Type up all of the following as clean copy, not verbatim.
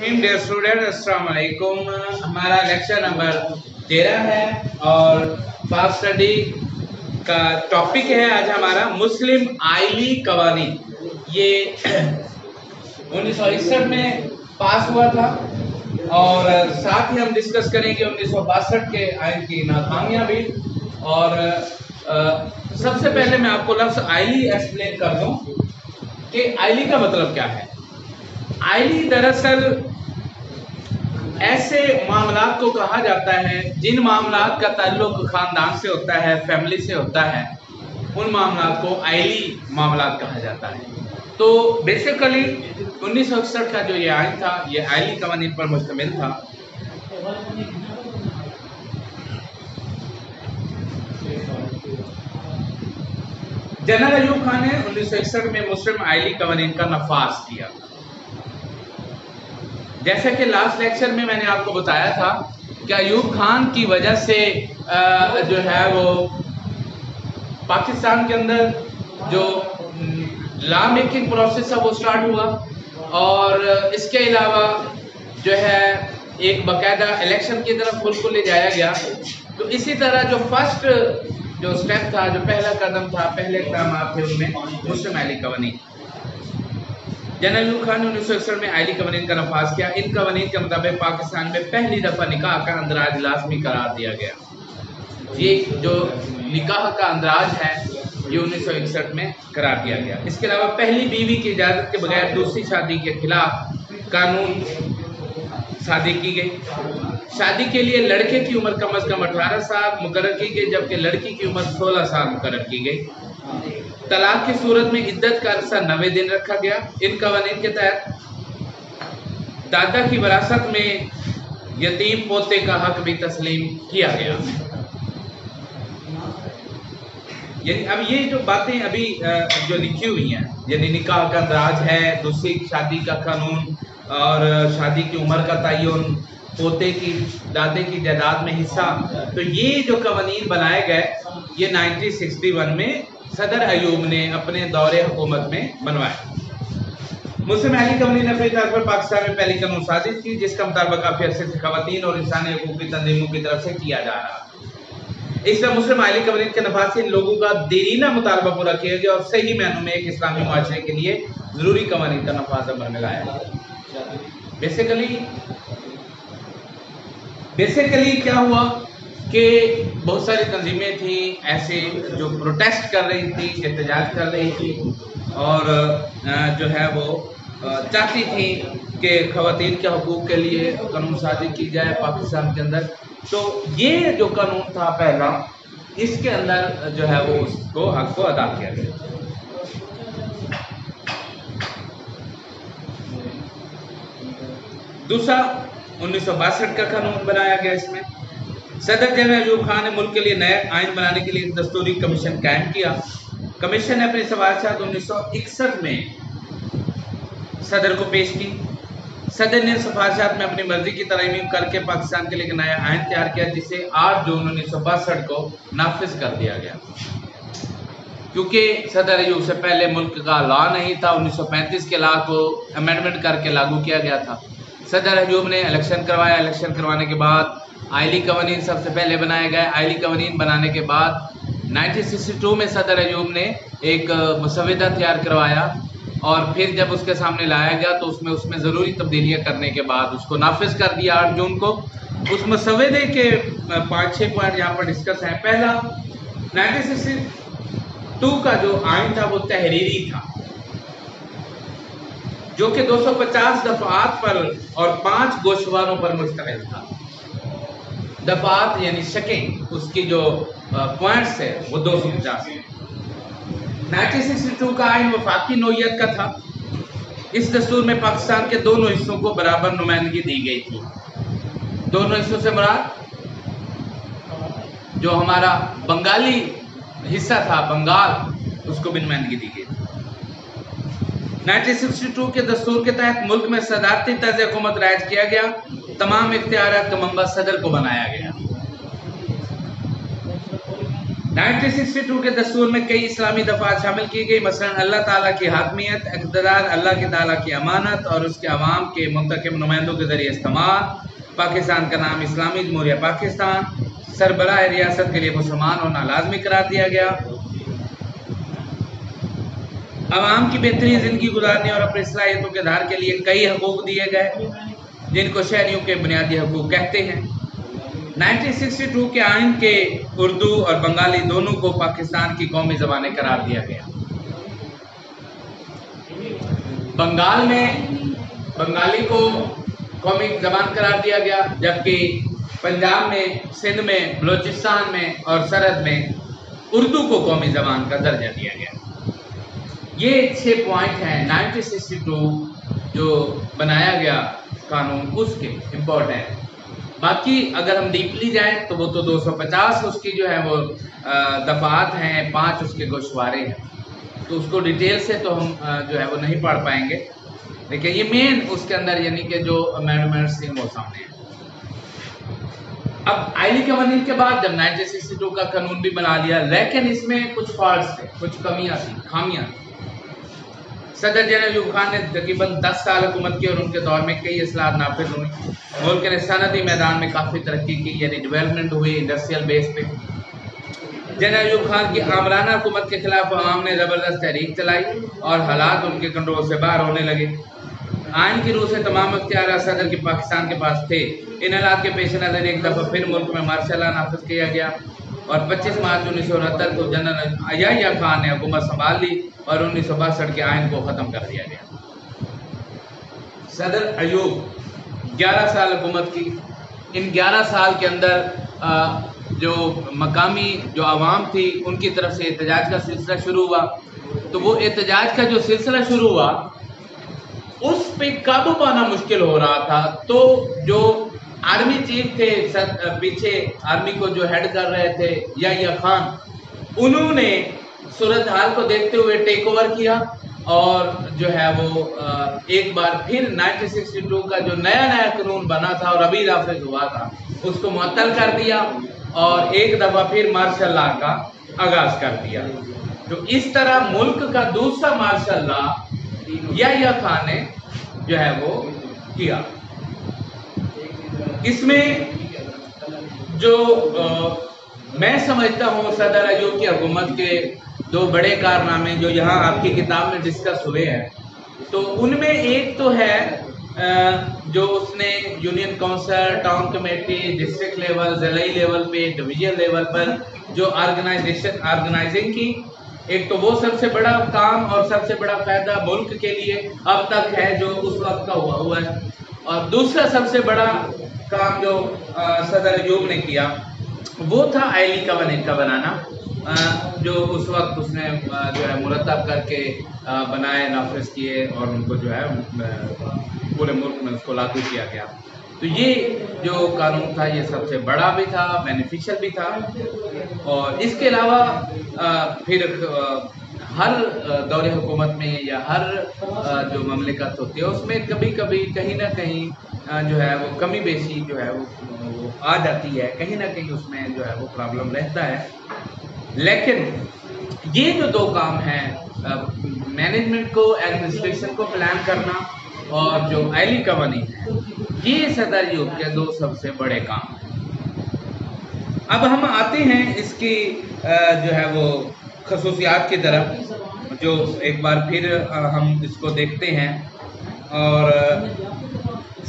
Dear student, अस्सलाम वालेकुम। हमारा लेक्चर नंबर 13 है और फास्ट स्टडी का टॉपिक है आज हमारा मुस्लिम आइली कवानीन। ये 1961 में पास हुआ था और साथ ही हम डिस्कस करेंगे 1962 के आइन की नाकामियां भी। और सबसे पहले मैं आपको लफ्ज़ आइली एक्सप्लेन कर दूं कि आइली का मतलब क्या है। आइली दरअसल ऐसे मामलात को कहा जाता है जिन मामलात का ताल्लुक खानदान से होता है, फैमिली से होता है, उन मामलात को आइली मामलात कहा जाता है। तो बेसिकली 1961 का जो ये आइन था ये आइली कवानीन पर मुश्तमिल था। जनरल अयूब खान ने 1961 में मुस्लिम आइली कवानीन का नफाज किया। जैसा कि लास्ट लेक्चर में मैंने आपको बताया था कि अयूब खान की वजह से जो है वो पाकिस्तान के अंदर जो लॉ मेकिंग प्रोसेस है वो स्टार्ट हुआ और इसके अलावा जो है एक बाकायदा इलेक्शन की तरफ मुल्क को ले जाया गया। तो इसी तरह जो फर्स्ट जो स्टेप था, जो पहला कदम था, पहले इक़दाम थे उनमें मुस्लिम आइली कवानीन। जनरल अयूब खान ने 1961 में आइली कवानीन का नफाज किया। इन कवानीन के मुताबिक पाकिस्तान में पहली दफ़ा निकाह का अंदराज लाजमी करार दिया गया। ये जो निकाह का अंदराज है ये 1961 में करार दिया गया। इसके अलावा पहली बीवी की इजाज़त के बगैर दूसरी शादी के खिलाफ कानून सादी की गई। शादी के लिए लड़के की उम्र कम अज़ कम 18 साल मुकर्रर की गई, जबकि लड़की की उम्र 16 साल मुकर्रर की गई। तलाक की सूरत में इद्दत का अरसा 90 दिन रखा गया। इन कवानीन के तहत दादा की विरासत में यतीम पोते का हक भी तस्लीम किया गया। यानी अब ये जो बातें अभी जो लिखी हुई हैं, यानी निकाह का अंदराज है, दूसरी शादी का कानून और शादी की उम्र का तयन, पोते की दादे की जायदाद में हिस्सा, तो ये जो कवानीन बनाए गए ये 1961 में सदर अयूब ने अपने दौरे हुकूमत में बनवाए। मुस्लिम आइली कवानीन ने अपने तौर पर पाकिस्तान में पहली कानून साजिश की जिसका मुताबिक काफी अरसे से खवातीन और इंसानी हकूक की तंजीमों की तरफ से किया जा रहा है। इस तरह मुस्लिम आइली कवानीन के नफाज से इन लोगों का देरीना मुतालबा पूरा किया गया और सही मायनों में एक इस्लामी मुआशरे के लिए जरूरी कवानीन का नफाज अमल में लाया। बेसिकली क्या हुआ कि बहुत सारी तंजीमें थी ऐसे जो प्रोटेस्ट कर रही थी, एहतजाज कर रही थी और जो है वो चाहती थी कि खवातीन के हकूक़ के लिए कानून साजी की जाए पाकिस्तान के अंदर। तो ये जो कानून था पहला, इसके अंदर जो है वो उसको हक को अदा किया गया। दूसरा 1962 का कानून बनाया गया। इसमें सदर जनरल अयूब खान ने मुल्क के लिए नए आइन बनाने के लिए एक दस्तूरी कमीशन कायम किया। कमीशन ने अपनी सिफारिशात 1961 में सदर को पेश की। सदर ने सिफारिशात में अपनी मर्जी की तरमीम करके पाकिस्तान के लिए एक नया आइन तैयार किया जिसे 8 जून 1962 को नाफिज कर दिया गया। क्योंकि सदर अयूब से पहले मुल्क का लॉ नहीं था, 1935 के लॉ को अमेंडमेंट करके लागू किया गया था। सदर अयूब ने इलेक्शन करवाया। इलेक्शन करवाने के बाद आइली कवानीन सबसे पहले बनाए गए। आइली कवानीन बनाने के बाद 1962 में सदर अयूब ने एक मुसविदा तैयार करवाया और फिर जब उसके सामने लाया गया तो उसमें ज़रूरी तब्दीलियाँ करने के बाद उसको नाफिज कर दिया 8 जून को। उस मुसविदे के 5-6 पॉइंट यहाँ पर डिस्कस हैं। पहला, 1962 का जो आइन था वो तहरीरी था जो कि 250 दफात पर और 5 गोशवारों पर मुश्तमिल था। दफात यानी शकें, उसकी जो पॉइंट्स है वो 250 है। 1962 का आइन वफाकी नौयत का था। इस दस्तूर में पाकिस्तान के दोनों हिस्सों को बराबर नुमाइंदगी दी गई थी। दोनों हिस्सों से मुराद जो हमारा बंगाली हिस्सा था, बंगाल, उसको भी नुमाइंदगी दी गई थी। 1962 के दस्तूर के तहत मुल्क में सदारती तर्ज हुकूमत राइज किया गया। तमाम इख्तियारात का मंबा सदर को बनाया गया। 1962 के दस्तूर में कई इस्लामी दफात शामिल की गई, मसलन अल्लाह ताला की हाकमियत, इक़्तिदार, अल्लाह की ताला की अमानत और उसके अवाम के मुंतखब नुमाइंदों के जरिए इस्तेमाल, पाकिस्तान का नाम इस्लामी जमहूरिया पाकिस्तान, सरबराह रियासत के लिए मुसलमान होना लाजमी करार दिया गया, अवाम की बेहतरीन ज़िंदगी गुजारने और अपनी सलाहियतों के आधार के लिए कई हकूक़ दिए गए जिनको शहरियों के बुनियादी हकूक़ कहते हैं। 1962 के आइन के उर्दू और बंगाली दोनों को पाकिस्तान की कौमी ज़बानें करार दिया गया। बंगाल में बंगाली को कौमी ज़बान करार दिया गया, जबकि पंजाब में, सिंध में, बलूचिस्तान में और सरहद में उर्दू को कौमी ज़बान का दर्जा दिया गया। ये 6 पॉइंट हैं 1962 जो बनाया गया कानून उसके इम्पोर्टेंट। बाकी अगर हम डीपली जाएं तो वो तो 250 उसकी जो है वो दफात हैं, 5 उसके गोशवारे हैं, तो उसको डिटेल से तो हम जो है वो नहीं पढ़ पाएंगे, लेकिन ये मेन उसके अंदर यानी कि जो अमेंडमेंट्स थी वो सामने है। अब आईली कवानीन के बाद जब 1962 का कानून भी बना लिया, लेकिन इसमें कुछ फॉल्ट्स थे, कुछ कमियां थी, खामियां थी। सदर जनरल अयूब खान ने तकरीबन 10 साल हुकूमत की और उनके दौर में कई इस्लाहात नाफिज हुई। मुल्क ने सनदी मैदान में काफ़ी तरक्की की, यानी डेवलपमेंट हुई इंडस्ट्रियल बेस पे। जनरल अयूब खान की आमराना हुकूमत के खिलाफ अवाम ने ज़बरदस्त तहरीक चलाई और हालात उनके कंट्रोल से बाहर होने लगे। आइन की रूह से तमाम इख्तियार सदर के पाकिस्तान के पास थे। इन हालात के पेश नज़र एक दफ़ा फिर मुल्क में मार्शल लॉ नाफिज किया गया और 25 मार्च 1969 को जनरल याह्या खान ने हुकूमत संभाल ली और 1962 के आइन को ख़त्म कर दिया गया। सदर अयूब 11 साल हुकूमत की। इन 11 साल के अंदर जो मकामी जो आवाम थी उनकी तरफ से एहतजाज का सिलसिला शुरू हुआ, तो वो एहतजाज का जो सिलसिला शुरू हुआ उस पे काबू पाना मुश्किल हो रहा था। तो जो आर्मी चीफ थे, पीछे आर्मी को जो हेड कर रहे थे याह्या खान, उन्होंने सूरत हाल को देखते हुए टेक ओवर किया और जो है वो एक बार फिर 1962 का जो नया कानून बना था और अभी नाफिज हुआ था उसको मुअत्तल कर दिया और एक दफ़ा फिर मार्शल लॉ का आगाज कर दिया। तो इस तरह मुल्क का दूसरा मार्शल लॉ याह्या खान ने जो है वो किया। इसमें जो मैं समझता हूँ सदर अयूब की हुकूमत के 2 बड़े कारनामे जो यहाँ आपकी किताब में डिस्कस हुए हैं, तो उनमें एक तो है जो उसने union council, town committee, district level, ज़िलाई लेवल पे, डिवीजन लेवल पर जो ऑर्गेनाइजिंग की, एक तो वो सबसे बड़ा काम और सबसे बड़ा फायदा मुल्क के लिए अब तक है जो उस वक्त का हुआ है, और दूसरा सबसे बड़ा काम जो सदर अयूब ने किया वो था आईली कवानीन का बनाना, जो उस वक्त उसने जो है मुरतब करके बनाए, नाफिज किए और उनको जो है पूरे मुल्क में उसको लागू किया गया। तो ये जो कानून था ये सबसे बड़ा भी था, बेनिफिशियल भी था। और इसके अलावा फिर हर दौरे हुकूमत में या हर जो ममलिकत होती है उसमें कभी कभी कहीं ना कहीं जो है वो कमी बेशी जो है वो आ जाती है, कहीं ना कहीं उसमें जो है वो प्रॉब्लम रहता है। लेकिन ये जो 2 काम हैं, मैनेजमेंट को, एडमिनिस्ट्रेशन को प्लान करना और जो आईली कवानीन है, ये सदर अयूब के 2 सबसे बड़े काम हैं। अब हम आते हैं इसकी जो है वो खसूसियात की तरफ, जो एक बार फिर हम इसको देखते हैं। और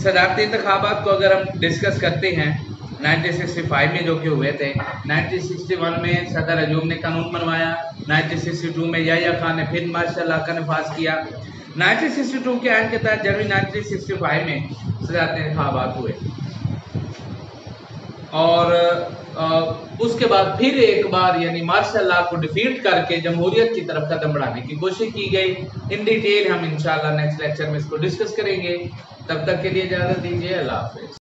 सदारती इंतखाबात को अगर हम डिस्कस करते हैं 1965 में जो कि हुए थे, 1961 में सदर अयूब ने कानून बनवाया, 1962 में याह्या खान ने फिर मार्शल लॉ का नफाज किया, 1962 के आइन के तहत जनवरी 1965 में सदारती इंतखाबात हुए और उसके बाद फिर एक बार यानी मार्शल लॉ को डिफीट करके जमहूरियत की तरफ कदम बढ़ाने की कोशिश की गई। इन डिटेल हम इंशाल्लाह नेक्स्ट लेक्चर में इसको डिस्कस करेंगे। तब तक के लिए इजाज़त दीजिए, अल्लाह हाफ़िज़।